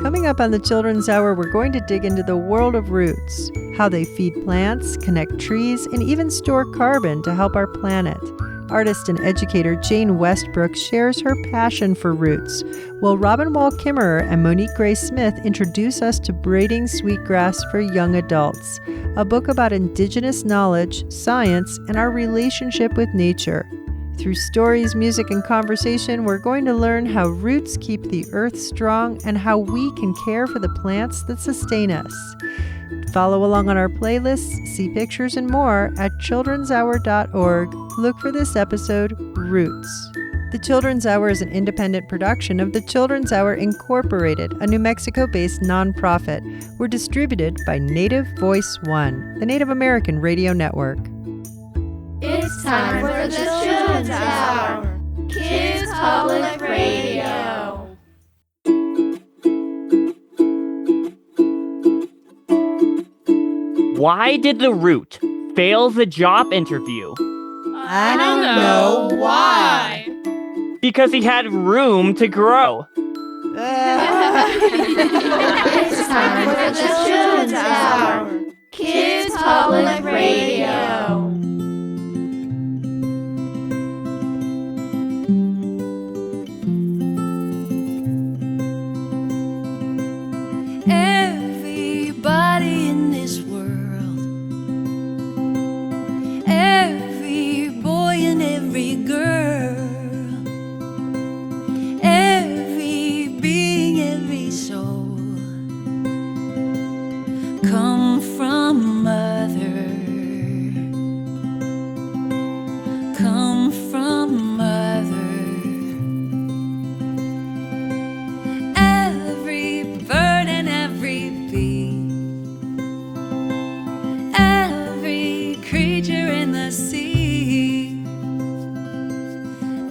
Coming up on the Children's Hour, we're going to dig into the world of roots, how they feed plants, connect trees, and even store carbon to help our planet. Artist and educator Jane Westbrook shares her passion for roots, while Robin Wall Kimmerer and Monique Gray-Smith introduce us to Braiding Sweetgrass for Young Adults, a book about Indigenous knowledge, science, and our relationship with nature. Through stories, music, and conversation, we're going to learn how roots keep the earth strong and how we can care for the plants that sustain us. Follow along on our playlists, see pictures and more at childrenshour.org. Look for this episode, Roots. The Children's Hour is an independent production of the Children's Hour Incorporated, a New Mexico-based nonprofit. We're distributed by Native Voice One, the Native American radio network. It's time for the Children's Hour, Kids Public Radio. Why did the root fail the job interview? I don't know why. Because he had room to grow. It's time for the Children's Hour, Kids Public Radio. Everybody in this world, every boy and every girl, every being, every soul, come from mother, come from mother. Every bird and every bee, every creature in the sea,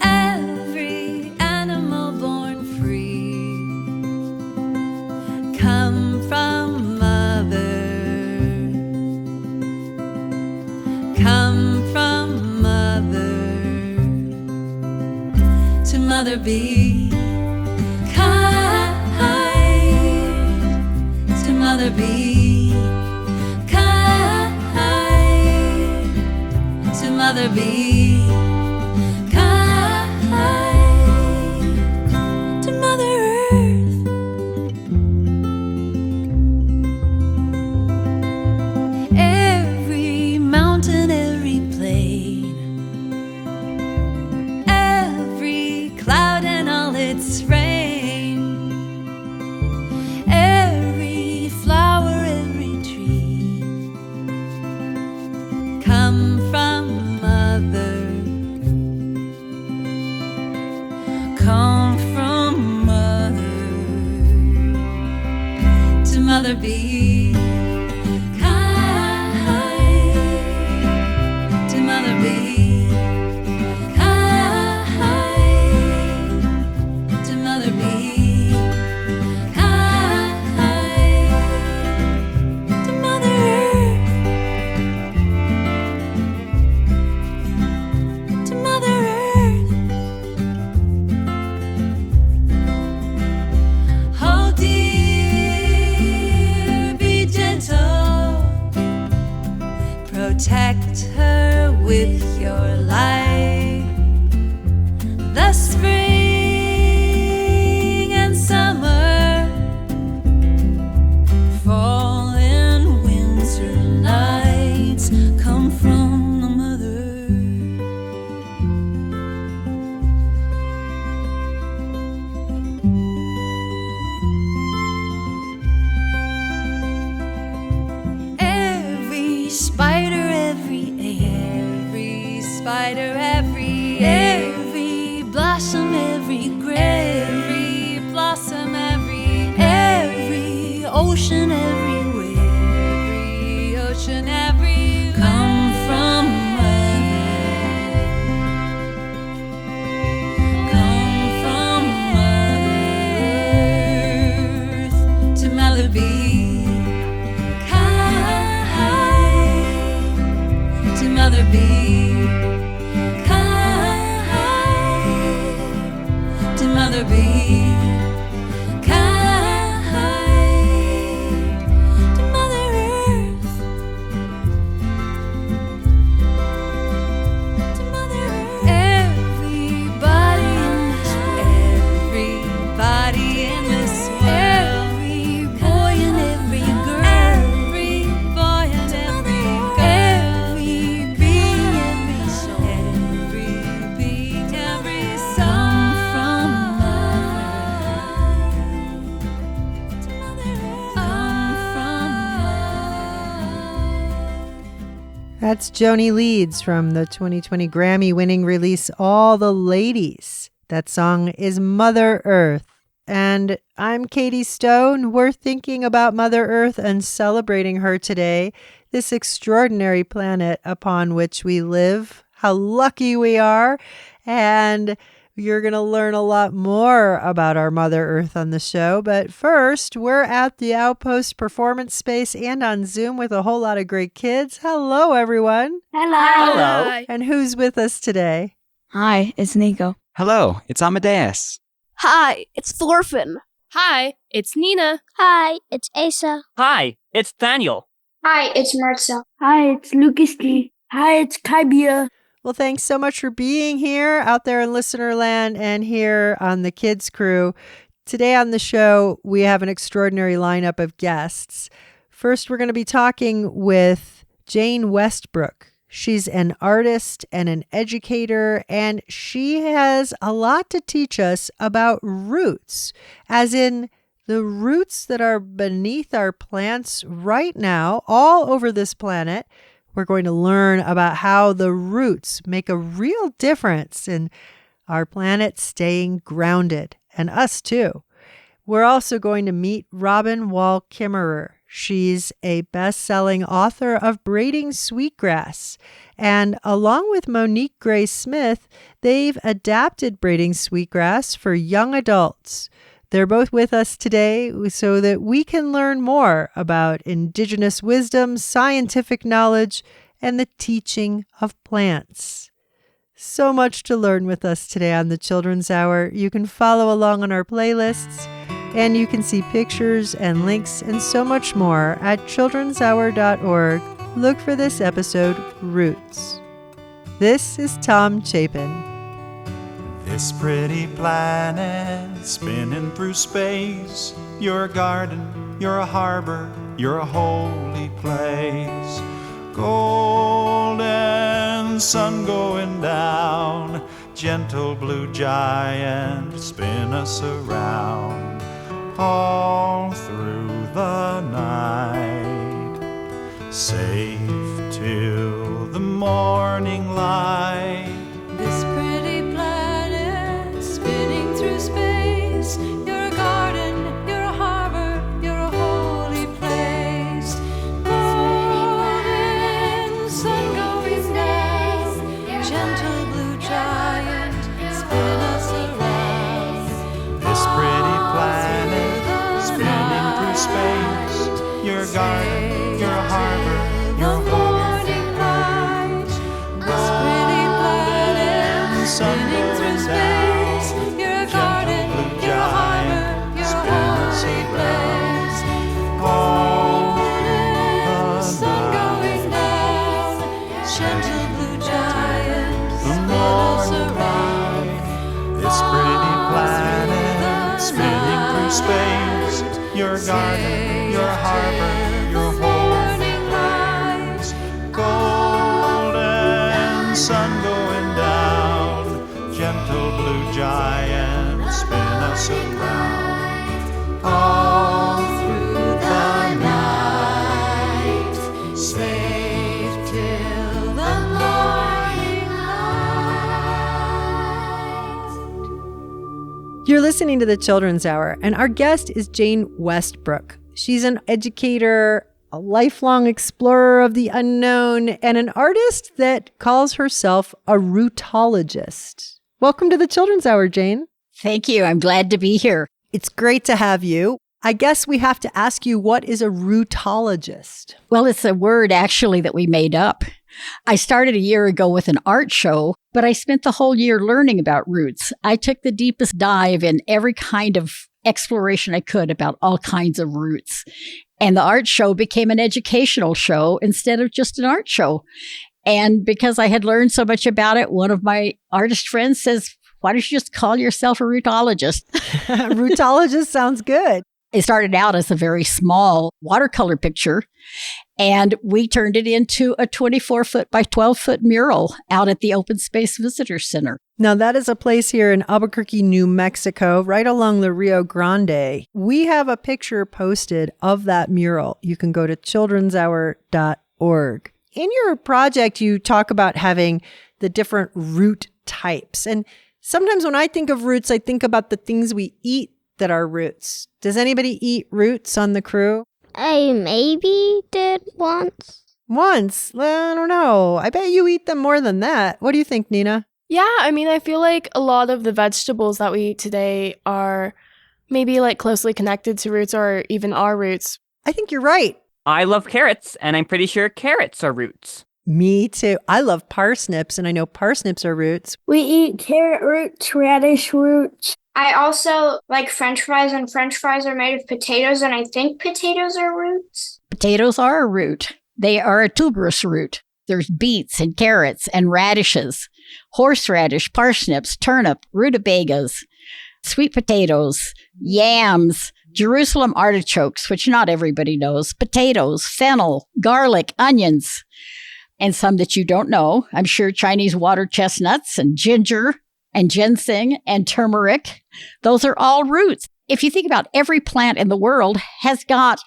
every animal born free, come from mother, come from mother, to mother bee. To mother bee, kind, to mother bee, kind, to mother earth. Every mountain, every plain, every cloud and all its rain, come from mother, come from mother, to mother bee, kind, to mother bee, kind, to mother bee, kind, to mother earth. Oh dear, be That's Joni Leeds from the 2020 Grammy-winning release All the Ladies. That song is Mother Earth. And I'm Katie Stone. We're thinking about Mother Earth and celebrating her today, this extraordinary planet upon which we live. How lucky we are. And you're going to learn a lot more about our Mother Earth on the show. But first, we're at the Outpost Performance Space and on Zoom with a whole lot of great kids. Hello, everyone. Hello. And who's with us today? Hi, it's Nico. Hello, it's Amadeus. Hi, it's Thorfinn. Hi, it's Nina. Hi, it's Asa. Hi, it's Daniel. Hi, it's Martha. Hi, it's Lucas G. Hi, it's Kybia. Well, thanks so much for being here out there in listener land and here on the Kids Crew. Today on the show, we have an extraordinary lineup of guests. First, we're going to be talking with Jane Westbrook. She's an artist and an educator, and she has a lot to teach us about roots, as in the roots that are beneath our plants right now, all over this planet. We're going to learn about how the roots make a real difference in our planet staying grounded, and us too. We're also going to meet Robin Wall Kimmerer. She's a best-selling author of Braiding Sweetgrass. And along with Monique Gray Smith, they've adapted Braiding Sweetgrass for young adults. They're both with us today so that we can learn more about Indigenous wisdom, scientific knowledge, and the teaching of plants. So much to learn with us today on the Children's Hour. You can follow along on our playlists, and you can see pictures and links and so much more at childrenshour.org. Look for this episode, Roots. This is Tom Chapin. This pretty planet spinning through space, your garden, your harbor, your holy place. Golden sun going down, gentle blue giant, spin us around all through the night, safe till the morning light. This pretty planet spinning through space, you're a garden, you're a harbor, you're a holy place. Golden sun going down, gentle blue giant, spin us around. This pretty planet spinning through space, your garden, your harbor, your holy place. Golden sun going down, gentle blue giant, spin us around all the night. Gentle blue giant, The morning light, this pretty planet spinning through space, your garden, your harbor, your holy place. Golden sun going down, gentle blue giant, spin us around all through the night, safe till the morning light. You're listening to the Children's Hour, and our guest is Jane Westbrook. She's an educator, a lifelong explorer of the unknown, and an artist that calls herself a rootologist. Welcome to the Children's Hour, Jane. Thank you. I'm glad to be here. It's great to have you. I guess we have to ask you, what is a rootologist? Well, it's a word actually that we made up. I started a year ago with an art show, but I spent the whole year learning about roots. I took the deepest dive in every kind of exploration I could about all kinds of roots. And the art show became an educational show instead of just an art show. And because I had learned so much about it, one of my artist friends says, why don't you just call yourself a rootologist? Rootologist sounds good. It started out as a very small watercolor picture, and we turned it into a 24-foot by 12-foot mural out at the Open Space Visitor Center. Now, that is a place here in Albuquerque, New Mexico, right along the Rio Grande. We have a picture posted of that mural. You can go to childrenshour.org. in your project, you talk about having the different root types. And sometimes when I think of roots, I think about the things we eat that are roots. Does anybody eat roots on the crew? I maybe did once. Once? Well, I don't know. I bet you eat them more than that. What do you think, Nina? Yeah, I mean, I feel like a lot of the vegetables that we eat today are maybe like closely connected to roots or even are roots. I think you're right. I love carrots, and I'm pretty sure carrots are roots. Me too. I love parsnips, and I know parsnips are roots. We eat carrot roots, radish roots. I also like French fries, and French fries are made of potatoes, and I think potatoes are roots. Potatoes are a root. They are a tuberous root. There's beets and carrots and radishes, horseradish, parsnips, turnip, rutabagas, sweet potatoes, yams, Jerusalem artichokes, which not everybody knows, potatoes, fennel, garlic, onions, and some that you don't know. I'm sure Chinese water chestnuts and ginger and ginseng and turmeric. Those are all roots. If you think about every plant in the world has got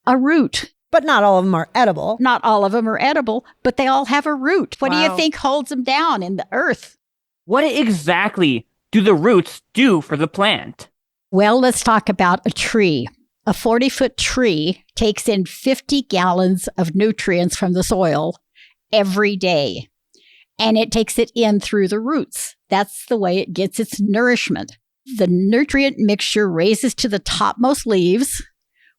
a root. But not all of them are edible. Not all of them are edible, but they all have a root. What do you Wow. think holds them down in the earth? What exactly do the roots do for the plant? Well, let's talk about a tree. A 40-foot tree takes in 50 gallons of nutrients from the soil every day, and it takes it in through the roots. That's the way it gets its nourishment. The nutrient mixture raises to the topmost leaves,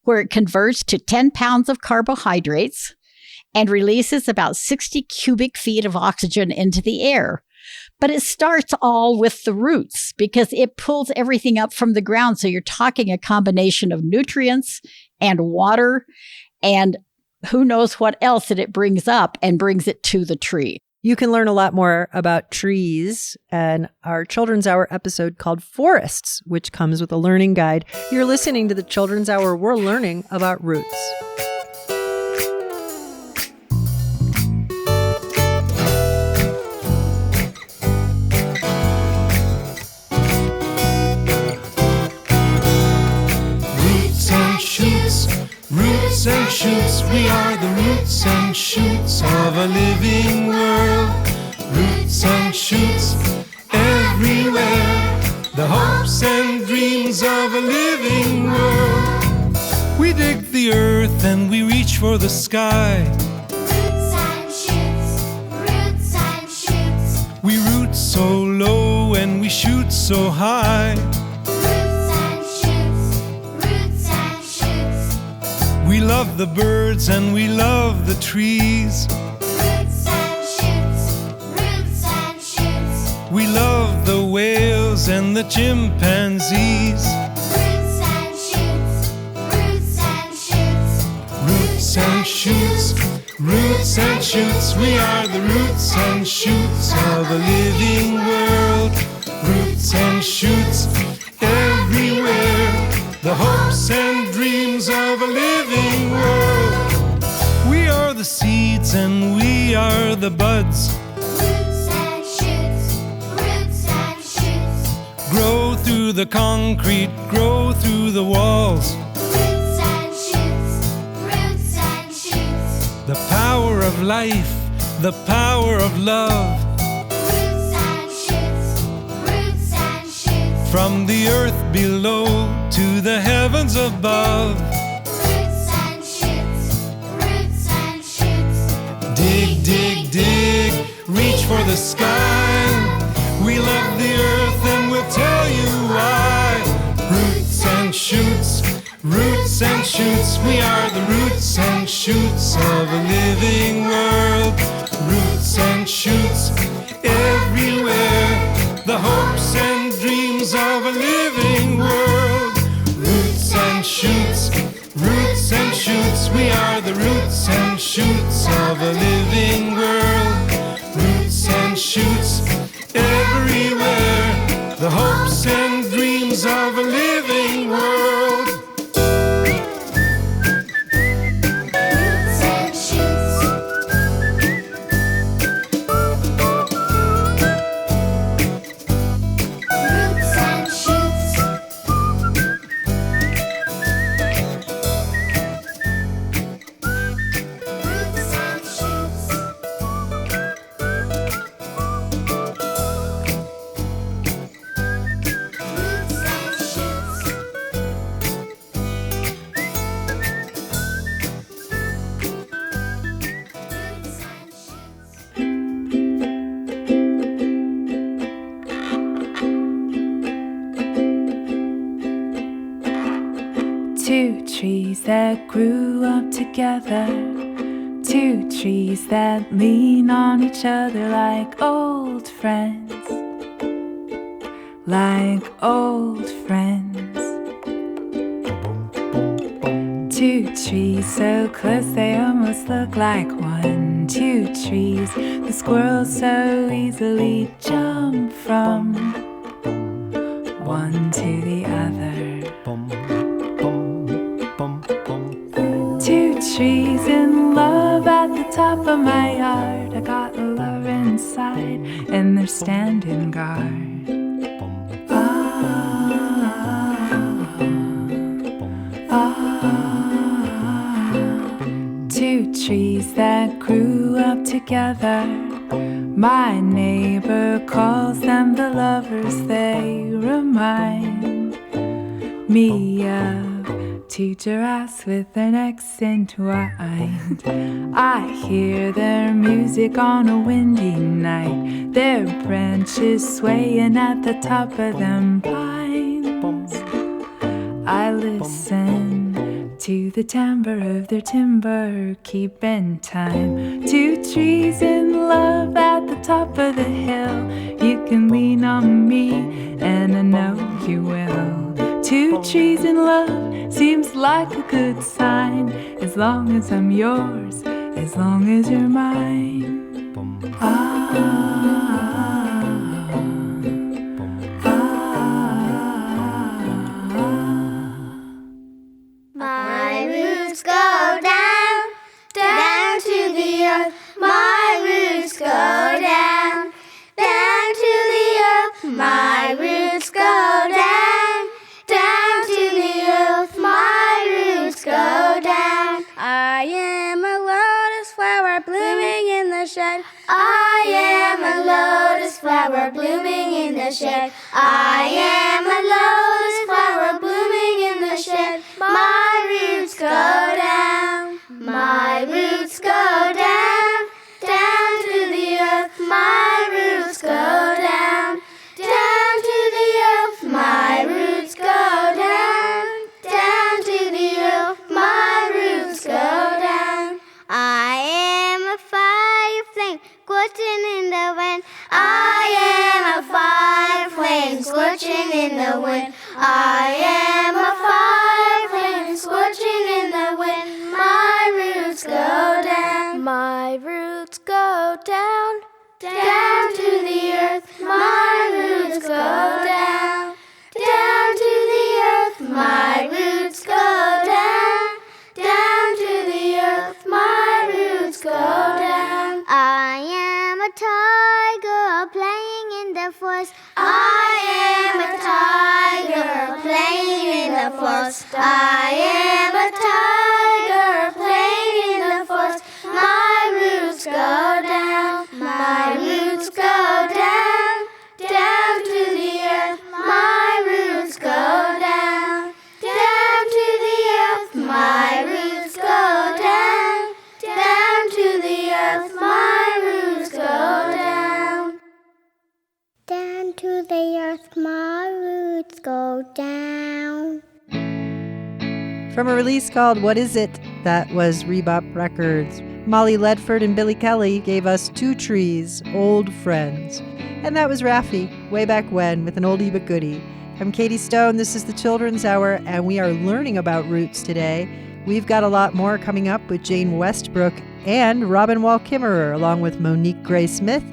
where it converts to 10 pounds of carbohydrates and releases about 60 cubic feet of oxygen into the air. But it starts all with the roots because it pulls everything up from the ground. So you're talking a combination of nutrients and water and who knows what else that it brings up and brings it to the tree. You can learn a lot more about trees in our Children's Hour episode called Forests, which comes with a learning guide. You're listening to the Children's Hour. We're learning about roots. Roots and shoots, we are the roots and shoots of a living world. Roots and shoots everywhere, the hopes and dreams of a living world. We dig the earth and we reach for the sky. Roots and shoots, roots and shoots. We root so low and we shoot so high. We love the birds and we love the trees. Roots and shoots, roots and shoots. We love the whales and the chimpanzees. Roots and shoots, roots and shoots. Roots and shoots, roots and shoots. We are the roots and shoots of a living world. Roots and shoots everywhere, the hopes and dreams of a living world. We are the seeds and we are the buds. Roots and shoots, roots and shoots. Grow through the concrete, grow through the walls. Roots and shoots, roots and shoots. The power of life, the power of love. Roots and shoots, roots and shoots. From the earth below to the heavens above. Roots and shoots, roots and shoots. Dig, dig, dig, reach for the sky. We love the earth and we'll tell you why. Roots and shoots, roots and shoots. We are the roots and shoots of a living world. Roots and shoots everywhere, the hopes and dreams of a living world. Roots and shoots, roots and shoots. We are the roots and shoots of a living world. Roots and shoots everywhere, the hopes and dreams of a living world. Roots and shoots. Roots and shoots. Roots and shoots. Two trees that grew up together, two trees that lean on each other like old friends, like old friends. Two trees so close they almost look like one. Two trees the squirrels so easily jump from one to the other. Two trees in love at the top of my yard. I got love inside and they're standing guard. Two trees that grew up together. My neighbor calls them the lovers. They remind me of two giraffes with their necks entwined. I hear their music on a windy night, their branches swaying at the top of them pines. I listen to the timbre of their timber, keeping time. Two trees in love at the top of the hill. You can lean on me, and I know you will. Two trees in love seems like a good sign. As long as I'm yours, as long as you're mine. My roots go down, down to the earth. My roots go down, down to the earth. My roots go down, down to the earth. My roots go down. I am a lotus flower blooming in the shed. I am a lotus flower blooming in the shed. I am a lotus flower blooming in the shed. My roots go down. My roots go down, down to the earth. My roots go down, down to the earth. My roots go down, down to the earth. My roots go down. I am a fire flame scorching in the wind. I am a fire flame scorching in the wind. I am a fire flame scorching in the wind. My roots go down. My roots go down, down to the earth. My roots go down, down to the earth. My roots go down, down to the earth. My roots go down. I am a tiger playing in the forest. I am a tiger playing in the forest. I am a tiger playing in the forest. My roots go down. My roots go down, down to the earth. My roots go down, down to the earth. My roots go down, down to the earth. My roots go down. Down to the earth, my roots go down. From a release called What Is It? That was Rebop Records. Molly Ledford and Billy Kelly gave us Two Trees, Old Friends. And that was Raffi, way back when, with an oldie but goodie. I'm Katie Stone, this is the Children's Hour, and we are learning about roots today. We've got a lot more coming up with Jane Westbrook and Robin Wall Kimmerer, along with Monique Gray Smith,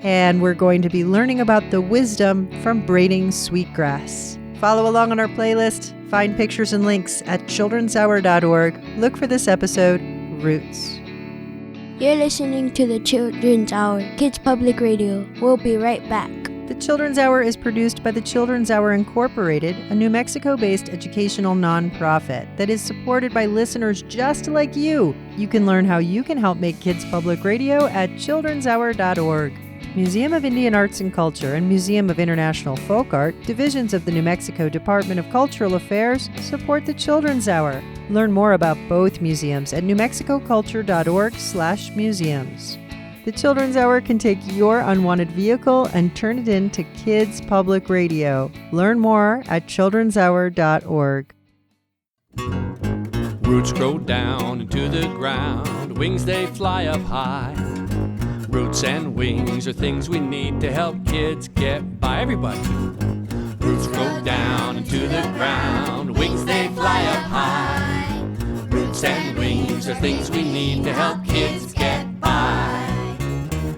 and we're going to be learning about the wisdom from Braiding Sweetgrass. Follow along on our playlist, find pictures and links at childrenshour.org. Look for this episode, Roots. You're listening to the Children's Hour, Kids Public Radio. We'll be right back. The Children's Hour is produced by the Children's Hour Incorporated, a New Mexico-based educational nonprofit that is supported by listeners just like you. You can learn how you can help make Kids Public Radio at childrenshour.org. Museum of Indian Arts and Culture and Museum of International Folk Art, divisions of the New Mexico Department of Cultural Affairs, support the Children's Hour. Learn more about both museums at newmexicoculture.org/museums. The Children's Hour can take your unwanted vehicle and turn it into Kids Public Radio. Learn more at childrenshour.org. Roots grow down into the ground, wings they fly up high. Roots and wings are things we need to help kids get by. Everybody. Roots grow down into the ground, wings they fly up high. Roots and wings are things we need to help kids get by.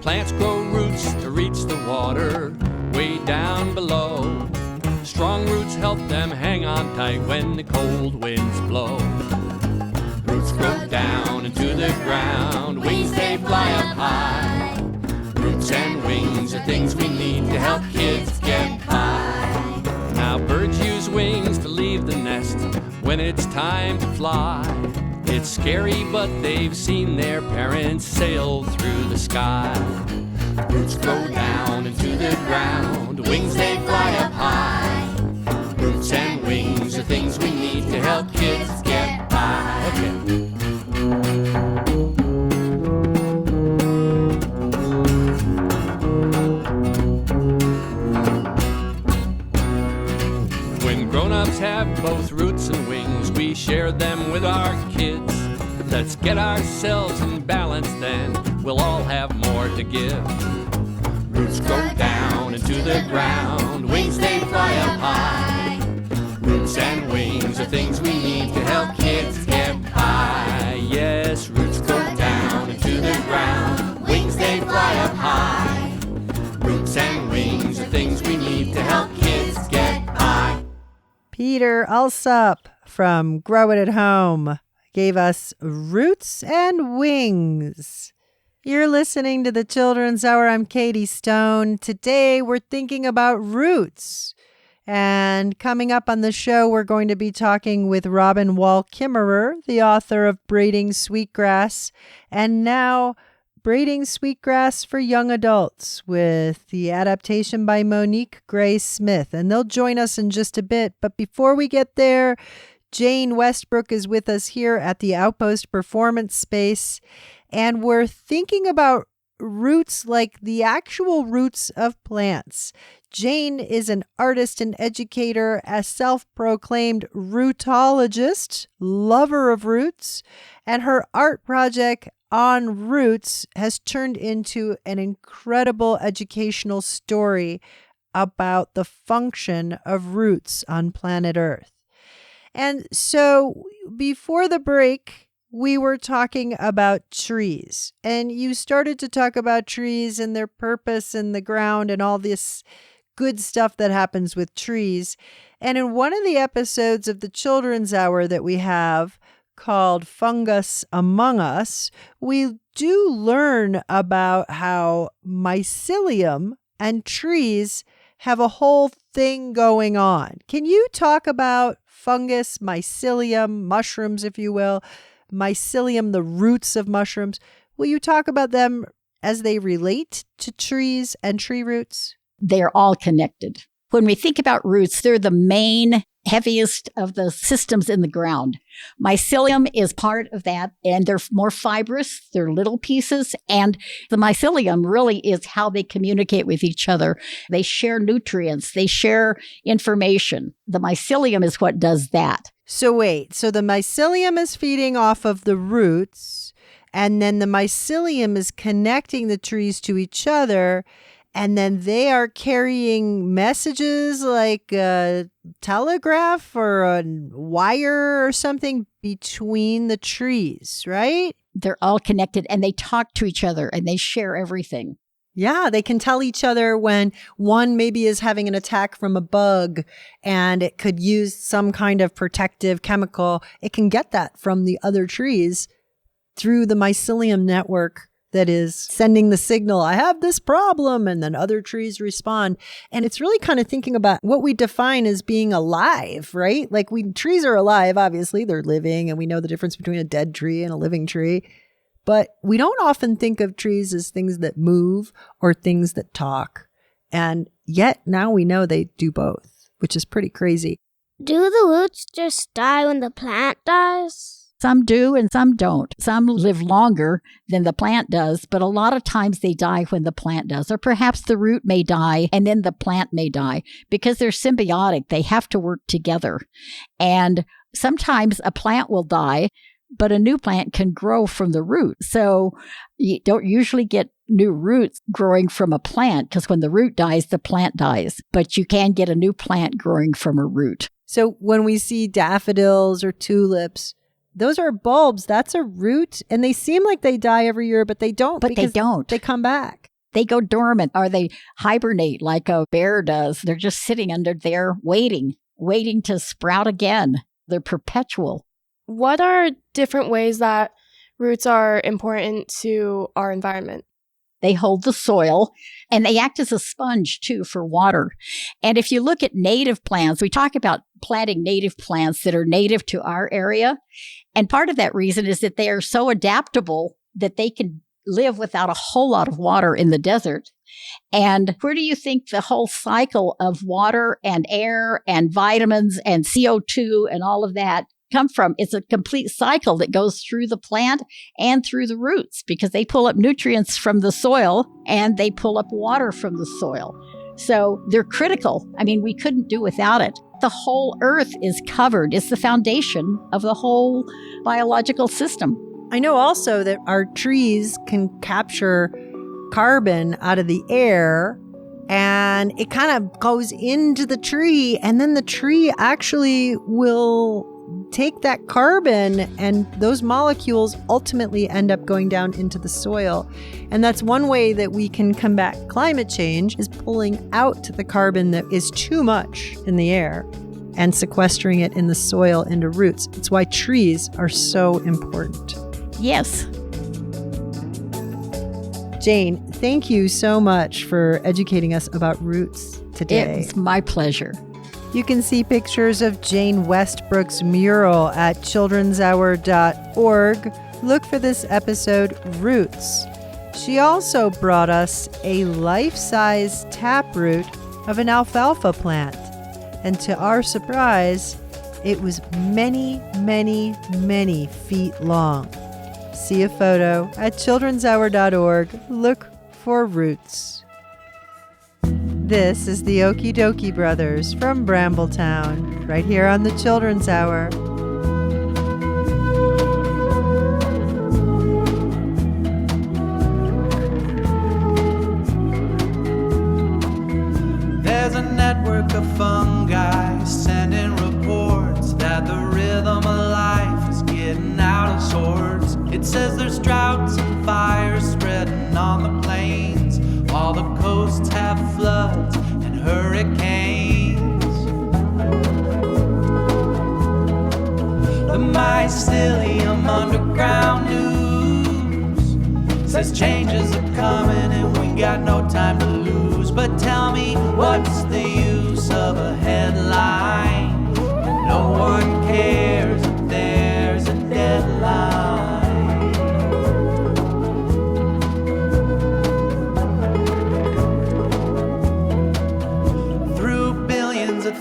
Plants grow roots to reach the water way down below. Strong roots help them hang on tight when the cold winds blow. Roots grow down into the ground, wings they fly up high. Roots and wings are things we need to help kids get by. Now birds use wings to leave the nest when it's time to fly. It's scary, but they've seen their parents sail through the sky. Roots grow down into the ground, wings they fly up high. Roots and wings are things we need to help kids get by. Okay. When grown-ups have both roots and wings, we share them with our kids. Let's get ourselves in balance, then we'll all have more to give. Roots grow down into the ground, wings they fly up high. Roots and wings are things we need to help kids get by. Yes, roots go down into the ground, wings they fly up high. Roots and wings are things we need to help kids get by. Peter Alsop from Grow It at Home gave us Roots and Wings. You're listening to the Children's Hour. I'm Katie Stone. Today we're thinking about roots. And coming up on the show, we're going to be talking with Robin Wall Kimmerer, the author of Braiding Sweetgrass, and now Braiding Sweetgrass for Young Adults with the adaptation by Monique Gray Smith. And they'll join us in just a bit. But before we get there, Jane Westbrook is with us here at the Outpost Performance Space. And we're thinking about roots like the actual roots of plants. Jane is an artist and educator, a self-proclaimed rootologist, lover of roots, and her art project on roots has turned into an incredible educational story about the function of roots on planet Earth. And so before the break, we were talking about trees, and you started to talk about trees and their purpose in the ground and all this good stuff that happens with trees. And in one of the episodes of the Children's Hour that we have called Fungus Among Us, we do learn about how mycelium and trees have a whole thing going on. Can you talk about fungus, mycelium, mushrooms, if you will, mycelium, the roots of mushrooms? Will you talk about them as they relate to trees and tree roots? They're all connected. When we think about roots, they're the main, heaviest of the systems in the ground. Mycelium is part of that, and they're more fibrous. They're little pieces, and the mycelium really is how they communicate with each other. They share nutrients. They share information. The mycelium is what does that. So wait, so the mycelium is feeding off of the roots, and then the mycelium is connecting the trees to each other, and then they are carrying messages like a telegraph or a wire or something between the trees, right? They're all connected, and they talk to each other, and they share everything. Yeah, they can tell each other when one maybe is having an attack from a bug and it could use some kind of protective chemical. It can get that from the other trees through the mycelium network that is sending the signal, I have this problem, and then other trees respond. And it's really kind of thinking about what we define as being alive, right? Like trees are alive, obviously, they're living, and we know the difference between a dead tree and a living tree. But we don't often think of trees as things that move or things that talk. And yet now we know they do both, which is pretty crazy. Do the roots just die when the plant dies? Some do and some don't. Some live longer than the plant does, but a lot of times they die when the plant does. Or perhaps the root may die and then the plant may die because they're symbiotic. They have to work together. And sometimes a plant will die, but a new plant can grow from the root. So you don't usually get new roots growing from a plant because when the root dies, the plant dies. But you can get a new plant growing from a root. So when we see daffodils or tulips, those are bulbs. That's a root. And they seem like they die every year, but they don't. But they don't. They come back. They go dormant or they hibernate like a bear does. They're just sitting under there waiting to sprout again. They're perpetual. What are different ways that roots are important to our environment? They hold the soil and they act as a sponge too for water. And if you look at native plants, we talk about planting native plants that are native to our area. And part of that reason is that they are so adaptable that they can live without a whole lot of water in the desert. And where do you think the whole cycle of water and air and vitamins and CO2 and all of that come from? It's a complete cycle that goes through the plant and through the roots because they pull up nutrients from the soil and they pull up water from the soil. So they're critical. I mean, we couldn't do without it. The whole earth is covered. It's the foundation of the whole biological system. I know also that our trees can capture carbon out of the air and it kind of goes into the tree, and then the tree actually will take that carbon and those molecules ultimately end up going down into the soil. And that's one way that we can combat climate change is pulling out the carbon that is too much in the air and sequestering it in the soil into roots. It's why trees are so important. Yes. Jane, thank you so much for educating us about roots today. It's my pleasure. You can see pictures of Jane Westbrook's mural at childrenshour.org. Look for this episode, Roots. She also brought us a life-size taproot of an alfalfa plant. And to our surprise, it was many, many, many feet long. See a photo at childrenshour.org. Look for Roots. This is the Okie Dokie Brothers from Brambletown, right here on the Children's Hour. There's a network of fungi sending reports that the rhythm of life is getting out of sorts. It says there's droughts and fires spreading on the plains, while the coasts have floods and hurricanes. The mycelium underground news says changes are coming and we got no time to lose. But tell me, what's the use of a headline when no one cares if there's a deadline?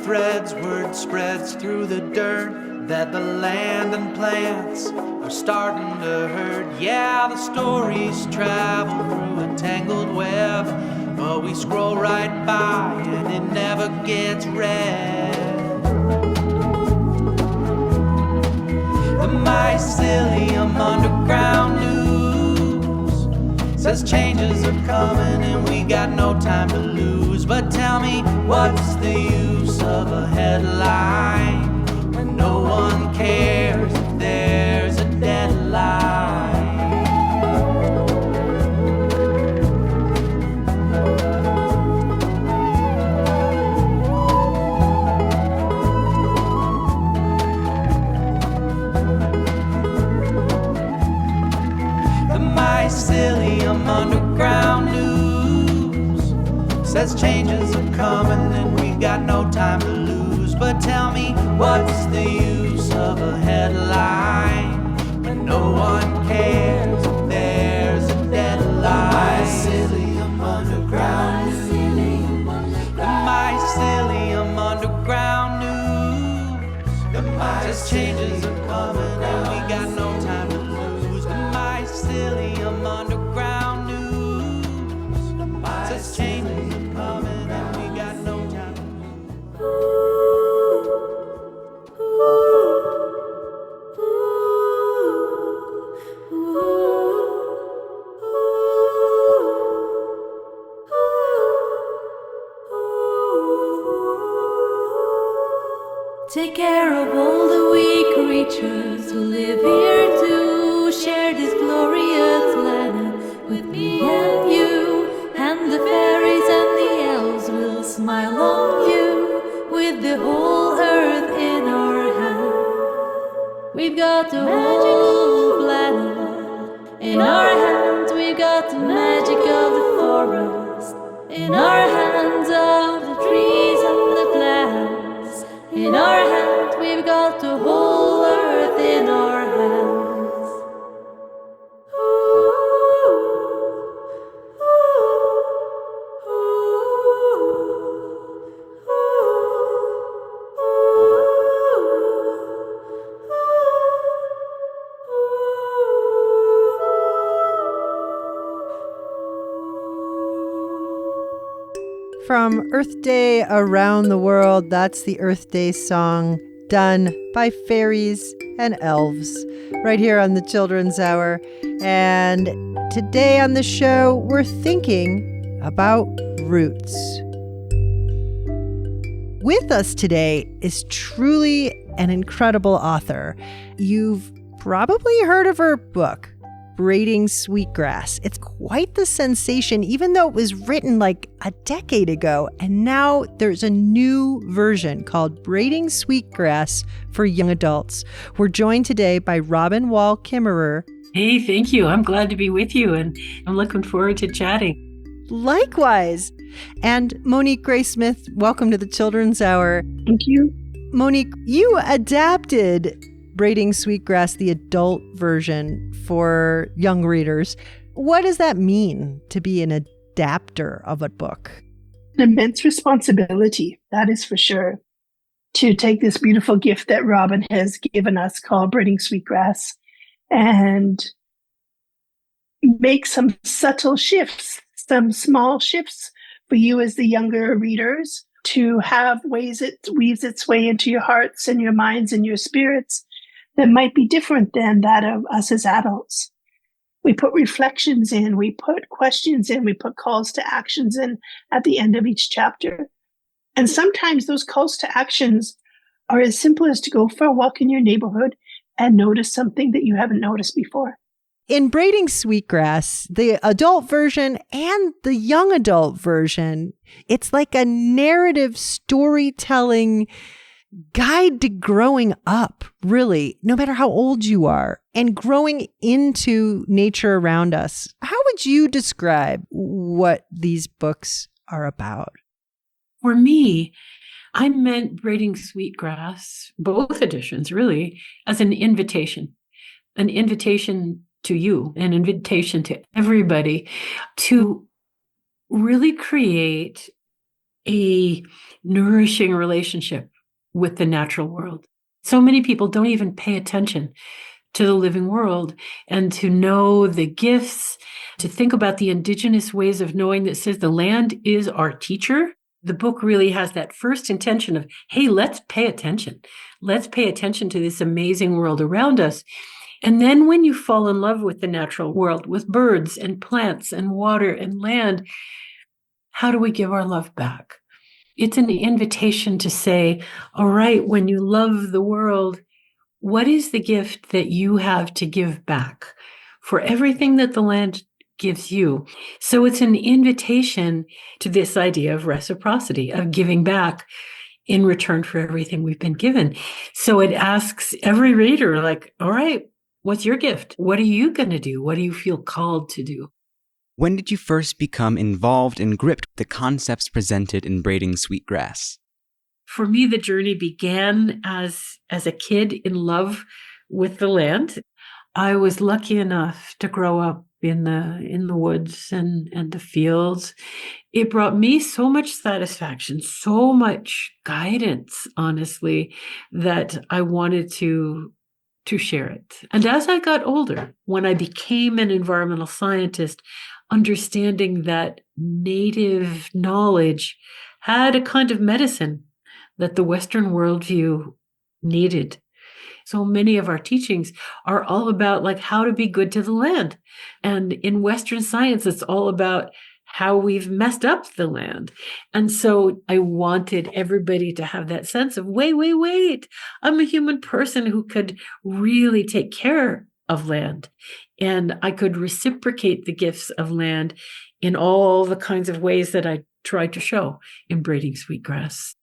Threads, word spreads through the dirt that the land and plants are starting to hurt. Yeah, the stories travel through a tangled web, but we scroll right by and it never gets read. The mycelium underground news says changes are coming and we got no time to lose. But tell me, what's the use of a headline when no one cares if there's a deadline? The mycelium underground news says changes are coming and we got no time to lose. But tell me, what's the use of a headline when no one cares if there's a deadline? Mycelium underground news. The mycelium underground news. The says changes are coming and we got no time to lose. The mycelium underground news. Says changes are coming and we got no time to lose. we've got the whole planet. In our hands, we've got the magic of the forest. In our hands, of the trees and the plants. In our hands, we've got the whole earth in our hands. From Earth Day Around the World, that's the Earth Day song done by fairies and elves right here on the Children's Hour. And today on the show, we're thinking about roots. With us today is truly an incredible author. You've probably heard of her book, Braiding Sweetgrass. It's quite the sensation, even though it was written like a decade ago. And now there's a new version called Braiding Sweetgrass for young adults. We're joined today by Robin Wall Kimmerer. Hey, thank you. I'm glad to be with you, and I'm looking forward to chatting. Likewise. And Monique Graysmith, welcome to the Children's Hour. Thank you. Monique, you adapted Braiding Sweetgrass, the adult version, for young readers. What does that mean to be an adapter of a book? An immense responsibility, that is for sure, to take this beautiful gift that Robin has given us called Braiding Sweetgrass and make some subtle shifts, some small shifts for you as the younger readers to have ways it weaves its way into your hearts and your minds and your spirits that might be different than that of us as adults. We put reflections in, we put questions in, we put calls to actions in at the end of each chapter. And sometimes those calls to actions are as simple as to go for a walk in your neighborhood and notice something that you haven't noticed before. In Braiding Sweetgrass, the adult version and the young adult version, it's like a narrative storytelling guide to growing up, really, no matter how old you are, and growing into nature around us. How would you describe what these books are about? For me, I meant Braiding Sweetgrass, both editions really, as an invitation to you, an invitation to everybody to really create a nourishing relationship with the natural world. So many people don't even pay attention to the living world and to know the gifts, to think about the indigenous ways of knowing that says the land is our teacher. The book really has that first intention of, hey, let's pay attention. Let's pay attention to this amazing world around us. And then when you fall in love with the natural world, with birds and plants and water and land, how do we give our love back? It's an invitation to say, all right, when you love the world, what is the gift that you have to give back for everything that the land gives you? So it's an invitation to this idea of reciprocity, of giving back in return for everything we've been given. So it asks every reader, like, all right, what's your gift? What are you going to do? What do you feel called to do? When did you first become involved and gripped with the concepts presented in Braiding Sweetgrass? For me, the journey began as a kid in love with the land. I was lucky enough to grow up in the woods and the fields. It brought me so much satisfaction, so much guidance, honestly, that I wanted to share it. And as I got older, when I became an environmental scientist, understanding that native knowledge had a kind of medicine that the Western worldview needed. So many of our teachings are all about like how to be good to the land. And in Western science, it's all about how we've messed up the land. And so I wanted everybody to have that sense of, wait, I'm a human person who could really take care of land. And I could reciprocate the gifts of land in all the kinds of ways that I tried to show in Braiding Sweetgrass.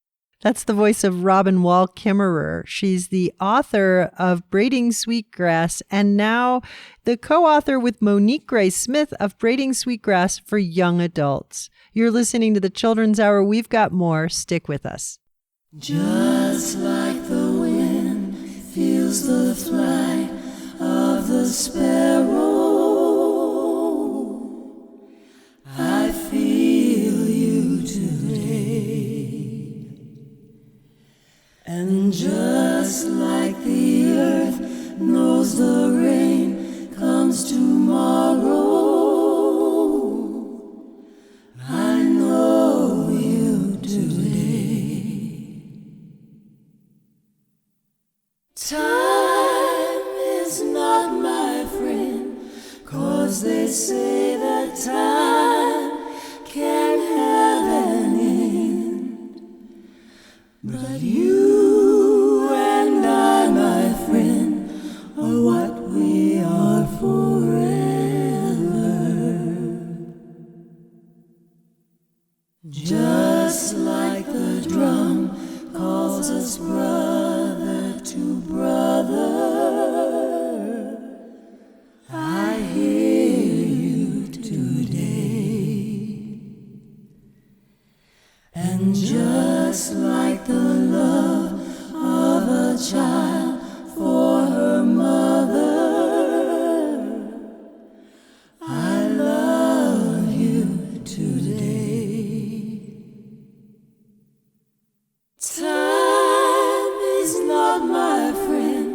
That's the voice of Robin Wall Kimmerer. She's the author of Braiding Sweetgrass and now the co-author with Monique Grace Smith of Braiding Sweetgrass for young adults. You're listening to the Children's Hour. We've got more. Stick with us. Just like the wind feels the flight of the sparrow, I feel you today. And just like the earth knows the rain comes tomorrow, I know you today. Time is not my friend, 'cause they say that time can have an end. But you and I, my friend, are what we are forever. Just like the drum calls us brother to brother, I hear you today. And just like the love of a child for her mother, I love you today. Time is not my friend,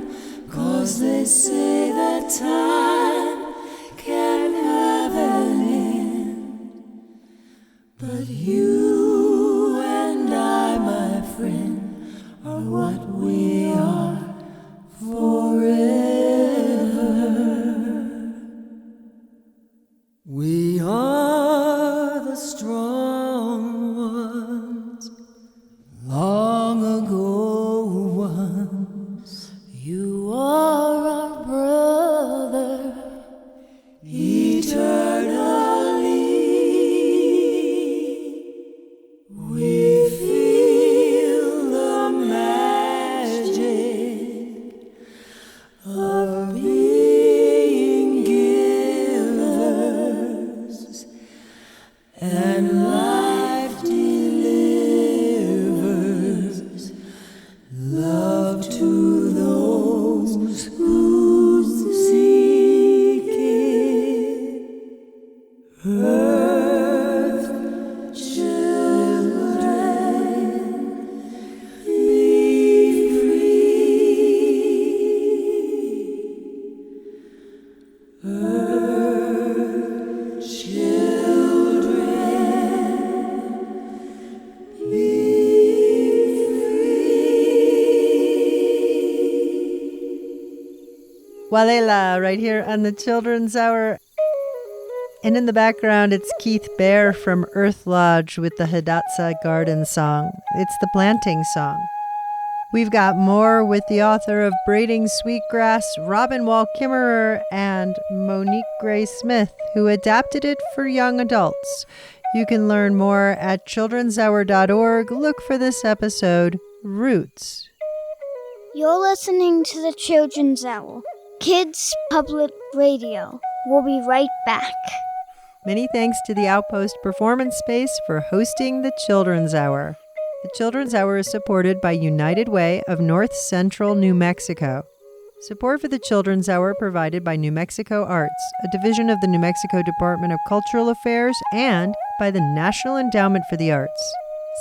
'cause they say that time can have an end. But you and I, my friend, are what we are forever. We are the strong ones, long ago ones. You are our brother, eternally. We feel the magic of being givers, and life delivers love to those who seek it. Earth children, be free. Earth children, be Walela, right here on the Children's Hour. And in the background, it's Keith Bear from Earth Lodge with the Hidatsa Garden Song. It's the planting song. We've got more with the author of Braiding Sweetgrass, Robin Wall Kimmerer, and Monique Grace Smith, who adapted it for young adults. You can learn more at childrenshour.org. Look for this episode, Roots. You're listening to the Children's Hour, Kids Public Radio. We'll be right back. Many thanks to the Outpost Performance Space for hosting the Children's Hour. The Children's Hour is supported by United Way of North Central New Mexico. Support for the Children's Hour provided by New Mexico Arts, a division of the New Mexico Department of Cultural Affairs, and by the National Endowment for the Arts.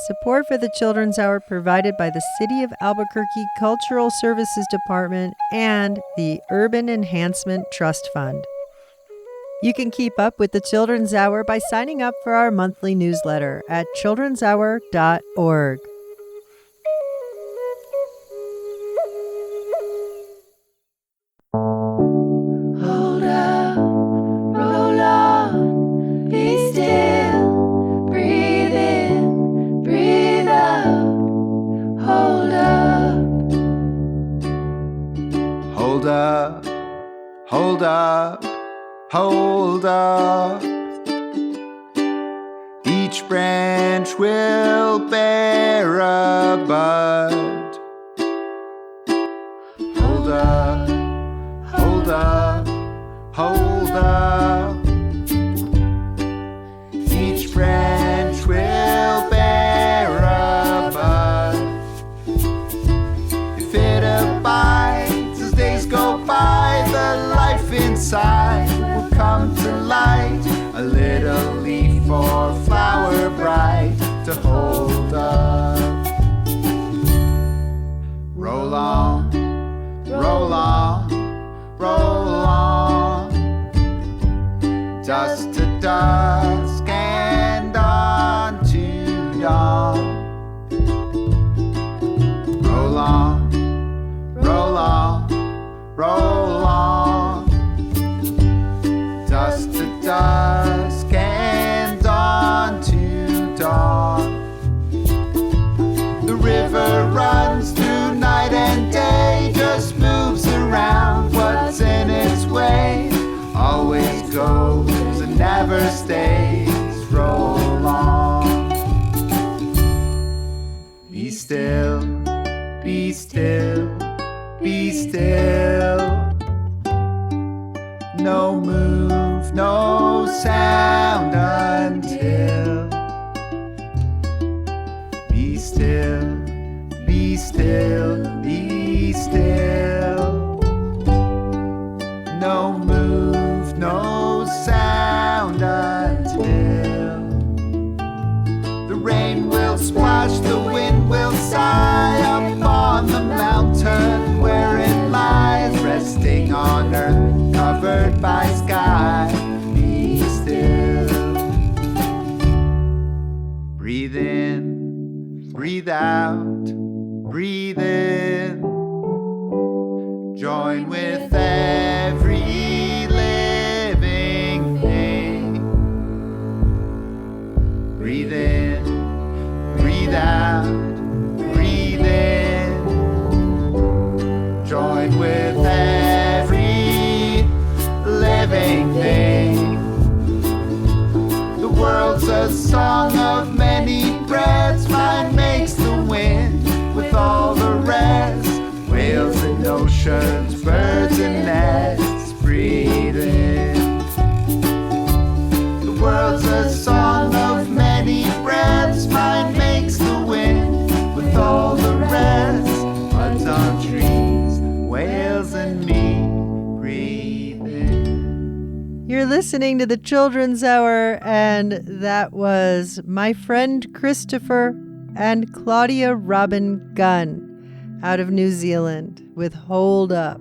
Support for the Children's Hour provided by the City of Albuquerque Cultural Services Department and the Urban Enhancement Trust Fund. You can keep up with the Children's Hour by signing up for our monthly newsletter at childrenshour.org. Hold up, roll on, be still, breathe in, breathe out. Hold up. Hold up, hold up, hold up. Each branch will bear a bud. Hold up, hold up, hold up. Each branch will bear a bud. If it abides as days go by, the life inside will come to light. A little leaf or flower bright to hold up. Roll on, roll on, roll on. Dusk to dusk and on to dawn. Roll on, roll on, roll on. Dusk to dusk and on to dawn. The river runs through night and day, just moves around what's in its way. Always goes and never stays. Roll on. Be still, be still, be still. No move, no sound until. Be still, be still, be still. No move, no sound until. The rain will splash, the wind will sigh up on the mountain where it lies, resting on earth, covered by sky. Be still. Breathe in, breathe out, breathe in. Join with every living thing. Breathe in, breathe out, breathe in. Join with every living thing. The world's a song of many breaths. Mine makes the wind with all the rest. Whales and oceans, birds and nests. Breathe in. The world's a song of many breaths. Mine makes the wind with all the rest. Buds on trees, whales and me. Breathe in. You're listening to the Children's Hour, and that was my friend Christopher and Claudia Robin Gunn out of New Zealand with Hold Up.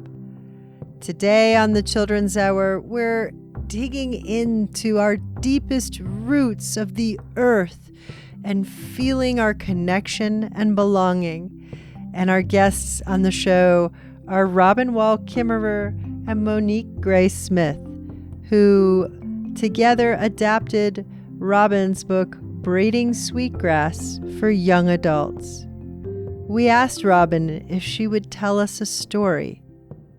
Today on the Children's Hour, we're digging into our deepest roots of the earth and feeling our connection and belonging. And our guests on the show are Robin Wall Kimmerer and Monique Gray Smith, who together adapted Robin's book Braiding Sweetgrass for young adults. We asked Robin if she would tell us a story.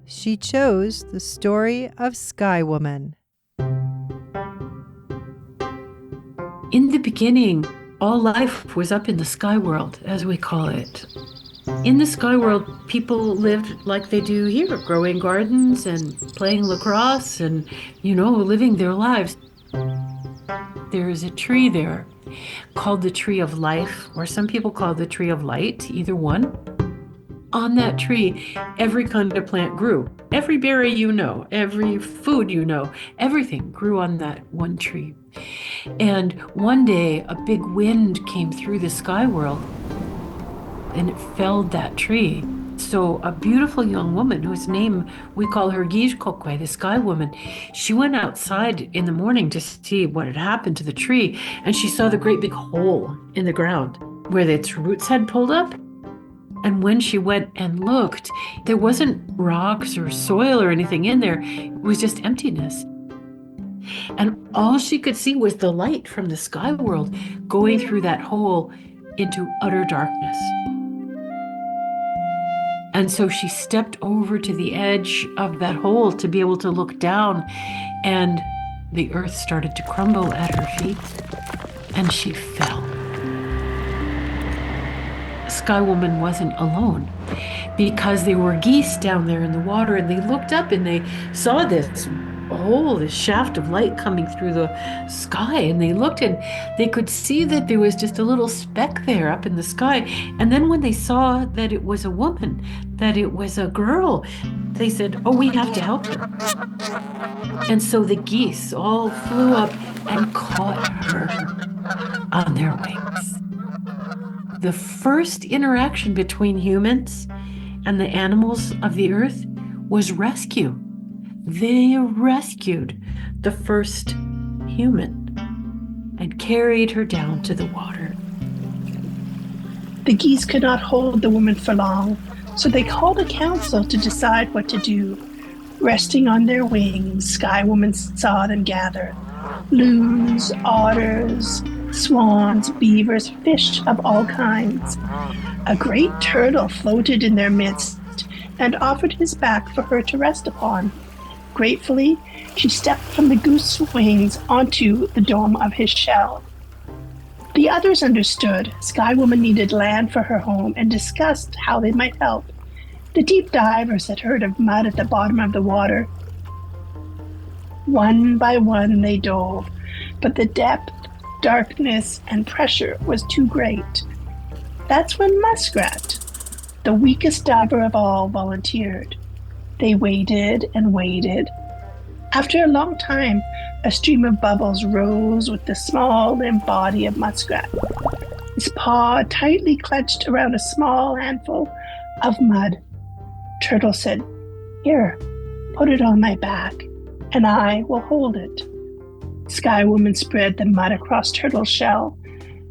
She chose the story of Sky Woman. In the beginning, all life was up in the sky world, as we call it. In the sky world, people lived like they do here, growing gardens and playing lacrosse and, living their lives. There is a tree there called the Tree of Life, or some people call it the Tree of Light, either one. On that tree, every kind of plant grew. Every berry you know, every food you know, everything grew on that one tree. And one day, a big wind came through the sky world, and it felled that tree. So a beautiful young woman, whose name we call her Gijkokwe, the Sky Woman, she went outside in the morning to see what had happened to the tree, and she saw the great big hole in the ground where its roots had pulled up. And when she went and looked, there wasn't rocks or soil or anything in there. It was just emptiness. And all she could see was the light from the sky world going through that hole into utter darkness. And so she stepped over to the edge of that hole to be able to look down, and the earth started to crumble at her feet. and she fell. Sky Woman wasn't alone because there were geese down there in the water, and they looked up and they saw this shaft of light coming through the sky, and they looked and they could see that there was just a little speck there up in the sky. And then when they saw that it was a woman, that it was a girl, they said, "Oh, we have to help her." And so the geese all flew up and caught her on their wings. The first interaction between humans and the animals of the earth was rescue. They rescued the first human and carried her down to the water. The geese could not hold the woman for long, so they called a council to decide what to do. Resting on their wings, Sky Woman saw them gather. Loons, otters, swans, beavers, fish of all kinds. A great turtle floated in their midst and offered his back for her to rest upon. Gratefully, she stepped from the goose wings onto the dome of his shell. The others understood Sky Woman needed land for her home and discussed how they might help. The deep divers had heard of mud at the bottom of the water. One by one they dove, but the depth, darkness, and pressure was too great. That's when Muskrat, the weakest diver of all, volunteered. They waited and waited. After a long time, a stream of bubbles rose with the small limp body of Muskrat. His paw tightly clenched around a small handful of mud. Turtle said, "Here, put it on my back, and I will hold it." Sky Woman spread the mud across Turtle's shell.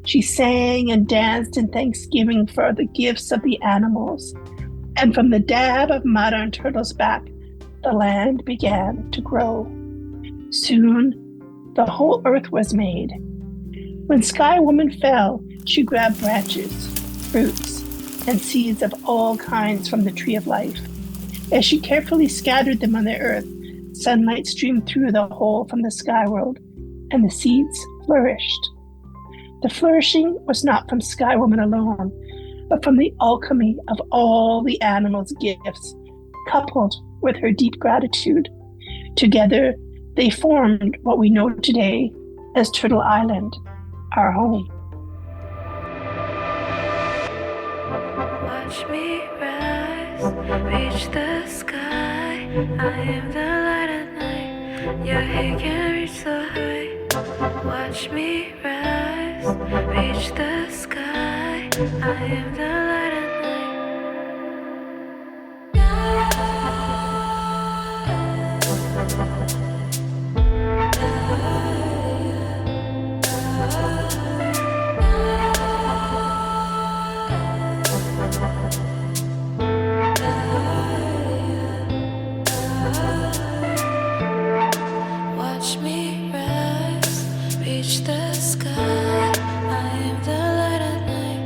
She sang and danced in thanksgiving for the gifts of the animals. And from the dab of mud on Turtle's back, the land began to grow. Soon, the whole earth was made. When Sky Woman fell, she grabbed branches, fruits, and seeds of all kinds from the tree of life. As she carefully scattered them on the earth, sunlight streamed through the hole from the sky world, and the seeds flourished. The flourishing was not from Sky Woman alone, but from the alchemy of all the animals' gifts, coupled with her deep gratitude. Together, they formed what we know today as Turtle Island, our home. Watch me rise, reach the sky. I am the light at night. Your head can reach so high. Watch me rise, reach the sky. I am the light at Watch me rise, reach the sky. I am the light at night.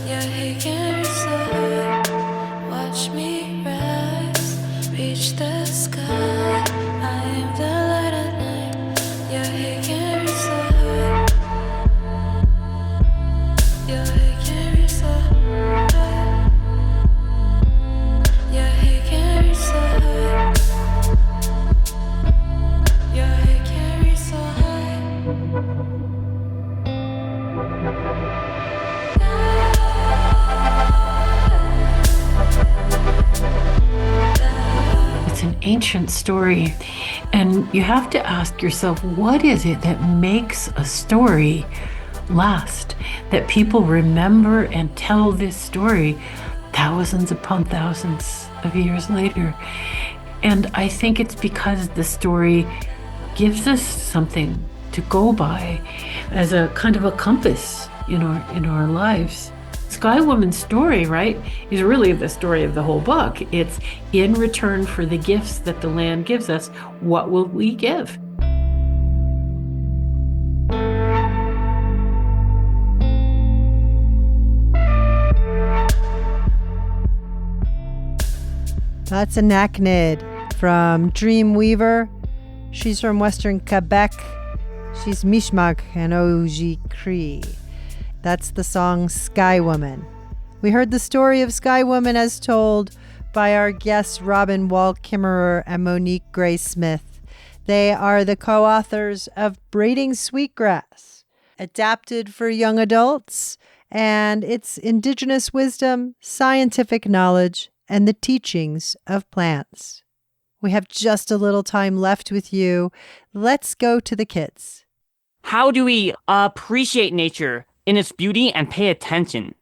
Your head can reach so high. Watch me rise, reach the sky. I am the light at night. Your head can reach so high. Your head can reach so high. Your head can reach so high. Your head can reach so high. It's an ancient story, and you have to ask yourself, what is it that makes a story last? That people remember and tell this story thousands upon thousands of years later. And I think it's because the story gives us something to go by as a kind of a compass in our lives. Sky Woman's story, right, is really the story of the whole book. It's in return for the gifts that the land gives us, what will we give? That's Anachnid from Dreamweaver. She's from Western Quebec. She's Mishmak and Oji Cree. That's the song Sky Woman. We heard the story of Sky Woman as told by our guests Robin Wall Kimmerer and Monique Gray Smith. They are the co-authors of Braiding Sweetgrass, adapted for young adults, and it's Indigenous wisdom, scientific knowledge, and the teachings of plants. We have just a little time left with you. Let's go to the kids. How do we appreciate nature in its beauty and pay attention?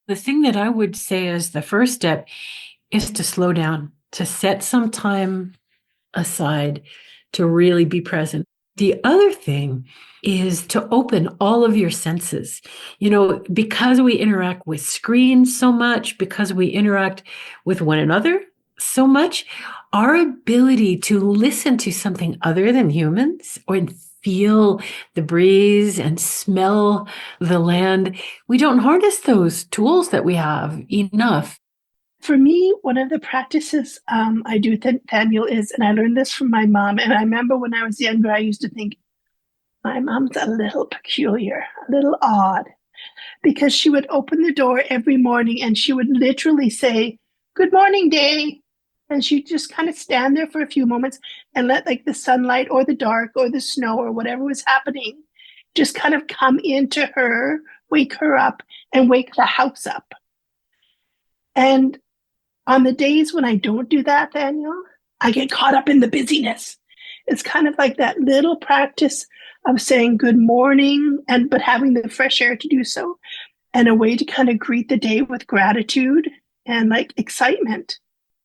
The thing that I would say as the first step is to slow down, to set some time aside to really be present. The other thing is to open all of your senses. You know, because we interact with screens so much, because we interact with one another so much, our ability to listen to something other than humans or feel the breeze and smell the land, we don't harness those tools that we have enough. For me, one of the practices I do, Daniel, is, and I learned this from my mom, and I remember when I was younger, I used to think, my mom's a little peculiar, a little odd, because she would open the door every morning and she would literally say, "Good morning, day." And she'd just kind of stand there for a few moments and let like the sunlight or the dark or the snow or whatever was happening just kind of come into her, wake her up, and wake the house up. And on the days when I don't do that, Daniel, I get caught up in the busyness. It's kind of like that little practice of saying good morning, but having the fresh air to do so, and a way to kind of greet the day with gratitude and like excitement.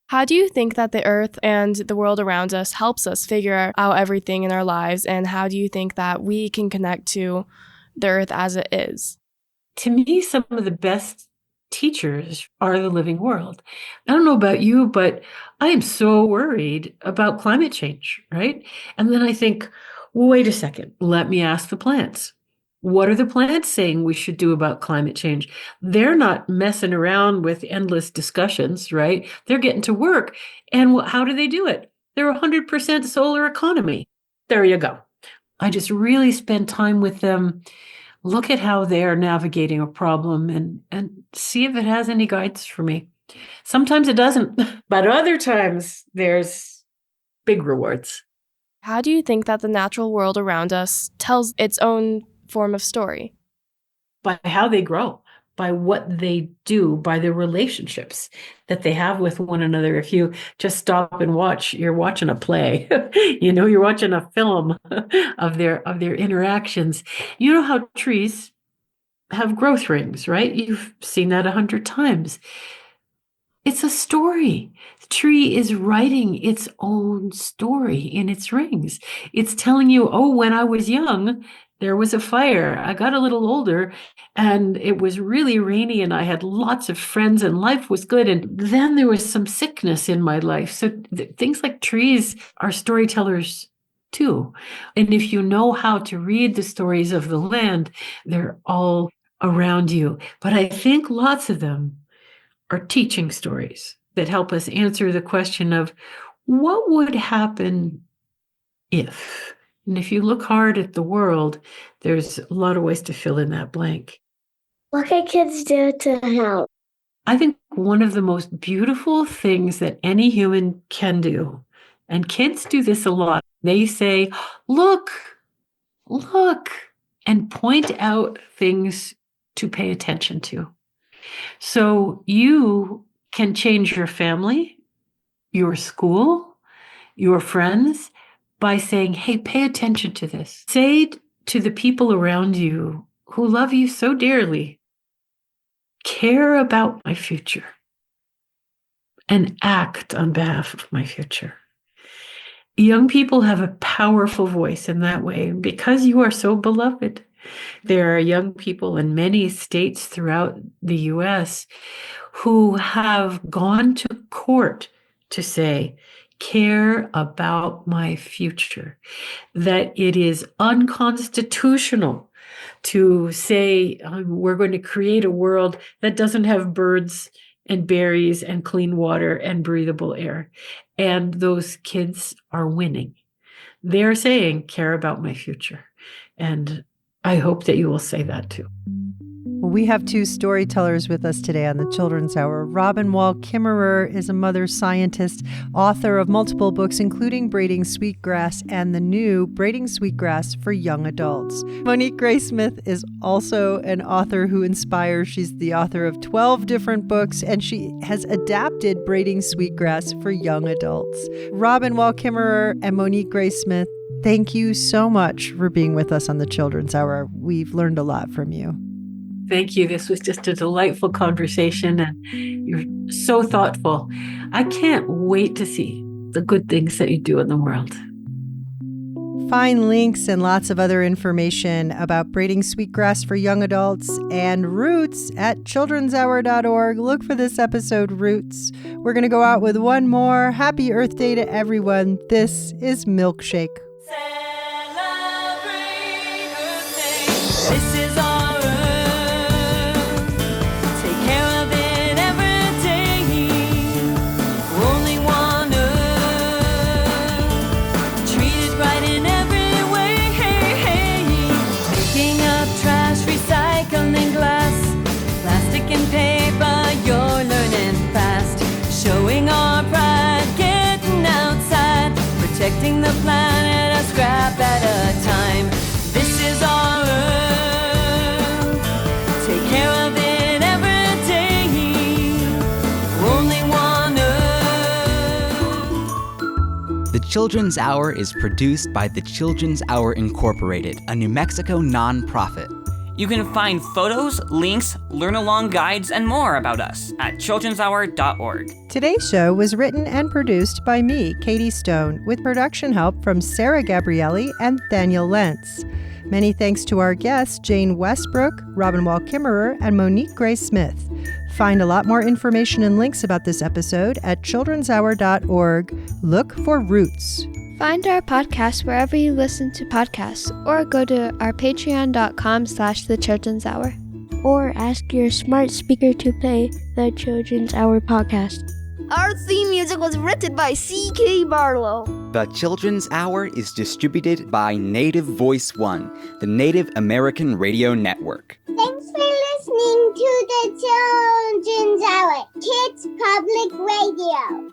How do you think that the earth and the world around us helps us figure out everything in our lives? And how do you think that we can connect to the earth as it is? To me, some of the best teachers are the living world. I don't know about you, but I am so worried about climate change, right? And then I think, well, wait a second, let me ask the plants. What are the plants saying we should do about climate change? They're not messing around with endless discussions, right? They're getting to work. And how do they do it? They're 100% solar economy. There you go. I just really spend time with them, look at how they're navigating a problem and see if it has any guidance for me. Sometimes it doesn't, but other times there's big rewards. How do you think that the natural world around us tells its own form of story? By how they grow, by what they do, by the relationships that they have with one another. If you just stop and watch, you're watching a play. You're watching a film of their interactions. You know how trees have growth rings, right? You've seen that 100 times. It's a story. The tree is writing its own story in its rings. It's telling you, oh, when I was young, there was a fire. I got a little older and it was really rainy and I had lots of friends and life was good. And then there was some sickness in my life. So things like trees are storytellers too. And if you know how to read the stories of the land, they're all around you. But I think lots of them are teaching stories that help us answer the question of what would happen if. And if you look hard at the world, there's a lot of ways to fill in that blank. What can kids do to help? I think one of the most beautiful things that any human can do, and kids do this a lot, they say, look, and point out things to pay attention to. So you can change your family, your school, your friends, by saying, hey, pay attention to this. Say to the people around you who love you so dearly, care about my future and act on behalf of my future. Young people have a powerful voice in that way because you are so beloved. There are young people in many states throughout the US who have gone to court to say, care about my future, that it is unconstitutional to say we're going to create a world that doesn't have birds and berries and clean water and breathable air. And those kids are winning. They're saying, care about my future. And I hope that you will say that too. Well, we have two storytellers with us today on the Children's Hour. Robin Wall Kimmerer is a mother scientist, author of multiple books, including Braiding Sweetgrass and the new Braiding Sweetgrass for Young Adults. Monique Graysmith is also an author who inspires. She's the author of 12 different books, and she has adapted Braiding Sweetgrass for Young Adults. Robin Wall Kimmerer and Monique Graysmith, thank you so much for being with us on the Children's Hour. We've learned a lot from you. Thank you. This was just a delightful conversation, and you're so thoughtful. I can't wait to see the good things that you do in the world. Find links and lots of other information about Braiding Sweetgrass for Young Adults and Roots at childrenshour.org. Look for this episode, Roots. We're going to go out with one more. Happy Earth Day to everyone. This is Milkshake. This is our Earth. Take care of it every day. Only one Earth. Treat it right in every way. Picking up trash, recycling glass, plastic and paper. You're learning fast. Showing our pride, getting outside, protecting the planet a scrap at a time. This is our Earth. Take care of it every day. Only one Earth. The Children's Hour is produced by the Children's Hour Incorporated, a New Mexico nonprofit. You can find photos, links, learn-along guides, and more about us at childrenshour.org. Today's show was written and produced by me, Katie Stone, with production help from Sarah Gabrielli and Daniel Lentz. Many thanks to our guests, Jane Westbrook, Robin Wall Kimmerer, and Monique Graysmith. Find a lot more information and links about this episode at childrenshour.org. Look for Roots. Find our podcast wherever you listen to podcasts, or go to our patreon.com/The Children's Hour. Or ask your smart speaker to play the Children's Hour podcast. Our theme music was written by C.K. Barlow. The Children's Hour is distributed by Native Voice One, the Native American Radio Network. Thanks for listening to the Children's Hour, Kids Public Radio.